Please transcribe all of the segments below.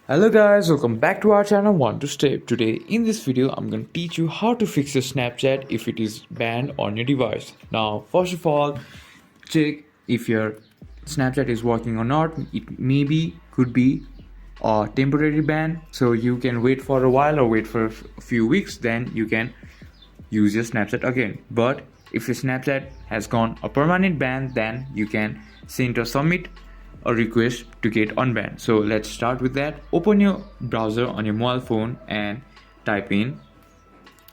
Hello guys, welcome back to our channel One to Step. Today in this video I'm going to teach you how to fix your Snapchat if it is banned on your device. Now first of all, check if your Snapchat is working or not. It maybe could be a temporary ban, so you can wait for a while or wait for a few weeks, then you can use your Snapchat again. But if your Snapchat has gone a permanent ban, then you can send or submit a request to get unbanned. So let's start with that. Open your browser on your mobile phone and type in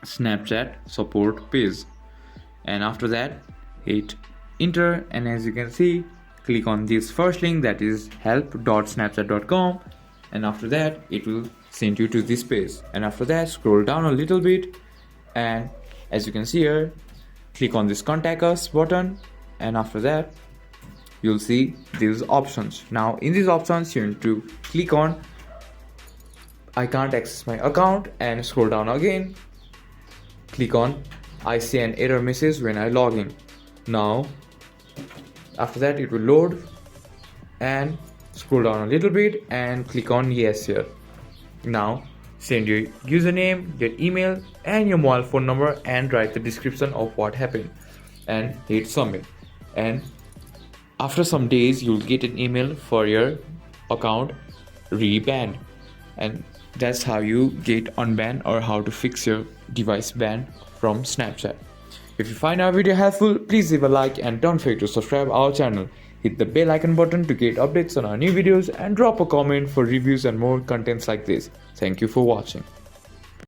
Snapchat support page, and after that hit enter, and as you can see, click on this first link, that is help.snapchat.com, and after that it will send you to this page. And after that, scroll down a little bit, and as you can see here, click on this contact us button, and after that you'll see these options. Now in these options you need to click on I can't access my account, and scroll down again, click on I see an error message when I log in. Now after that it will load, and scroll down a little bit and click on yes here. Now send your username, your email and your mobile phone number, and write the description of what happened and hit submit. And after some days you'll get an email for your account re-banned, and that's how you get unbanned or how to fix your device ban from Snapchat. If you find our video helpful, please leave a like and don't forget to subscribe our channel. Hit the bell icon button to get updates on our new videos, and drop a comment for reviews and more contents like this. Thank you for watching.